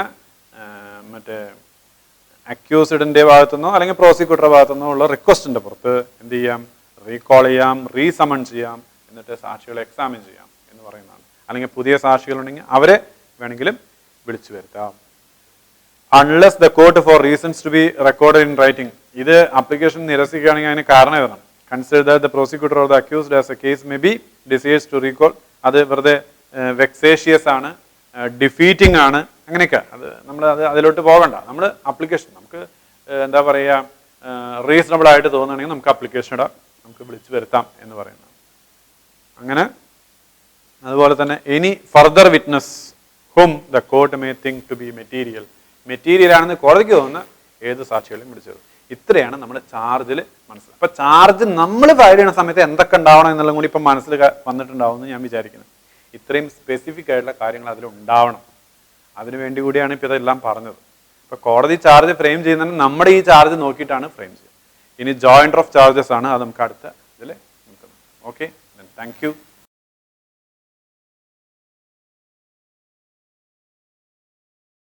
മറ്റേ അക്യൂസ്ഡിന്റെ ഭാഗത്തുനിന്നോ അല്ലെങ്കിൽ പ്രോസിക്യൂട്ടറുടെ ഭാഗത്തുനിന്നോ ഉള്ള റിക്വസ്റ്റിന്റെ പുറത്ത് എന്ത് ചെയ്യാം? റീകോൾ ചെയ്യാം, റീസമൺ ചെയ്യാം, എന്നിട്ട് സാക്ഷികളെ എക്സാമിൻ ചെയ്യാം എന്ന് പറയുന്നതാണ്. അല്ലെങ്കിൽ പുതിയ സാക്ഷികളുണ്ടെങ്കിൽ അവരെ വേണമെങ്കിലും വിളിച്ചു വരുത്താം. Unless the court for reasons to be record in writing. ഇത് അപ്ലിക്കേഷൻ നിരസിക്കുകയാണെങ്കിൽ അതിന് കാരണം എഴുതണം. Consider that the prosecutor or the accused as a case may be decides to recall. അത് വെറുതെ വെക്സേഷ്യസ് ആണ്, ഡിഫീറ്റിംഗ് ആണ്, അങ്ങനെയൊക്കെ. അത് നമ്മൾ അതിലോട്ട് പോകണ്ട. നമ്മൾ അപ്ലിക്കേഷൻ നമുക്ക് എന്താ പറയുക റീസണബിൾ ആയിട്ട് തോന്നുകയാണെങ്കിൽ നമുക്ക് അപ്ലിക്കേഷൻ ഇടാം, നമുക്ക് വിളിച്ചു വരുത്താം എന്ന് പറയുന്നത്. അങ്ങനെ അതുപോലെ തന്നെ any further witness whom the court may think to be material ആണെന്ന് കോടതിക്ക് തോന്നുന്ന ഏത് സാക്ഷികളെയും വിളിച്ചു വരും. ഇത്രയാണ് നമ്മൾ ചാർജിൽ മനസ്സിലാക്കുക. അപ്പൊ ചാർജ് നമ്മൾ ഫയൽ ചെയ്യുന്ന സമയത്ത് എന്തൊക്കെ ഉണ്ടാവണം എന്നുള്ളതും കൂടി ഇപ്പം മനസ്സിൽ വന്നിട്ടുണ്ടാവും എന്ന് ഞാൻ വിചാരിക്കുന്നത്. ഇത്രയും സ്പെസിഫിക് ആയിട്ടുള്ള കാര്യങ്ങൾ അതിൽ ഉണ്ടാവണം. അതിനു വേണ്ടി കൂടിയാണ് ഇപ്പം ഇതെല്ലാം പറഞ്ഞത്. ഇപ്പൊ കോടതി ചാർജ് ഫ്രെയിം ചെയ്യുന്നത് നമ്മുടെ ഈ ചാർജ് നോക്കിയിട്ടാണ് ഫ്രെയിം ചെയ്യുന്നത്. ഇനി ജോയിൻറ്റർ ഓഫ് ചാർജസ് ആണ്, അത് നമുക്ക് അടുത്ത ഇതിൽ നോക്കുന്നത്. Okay, thank you.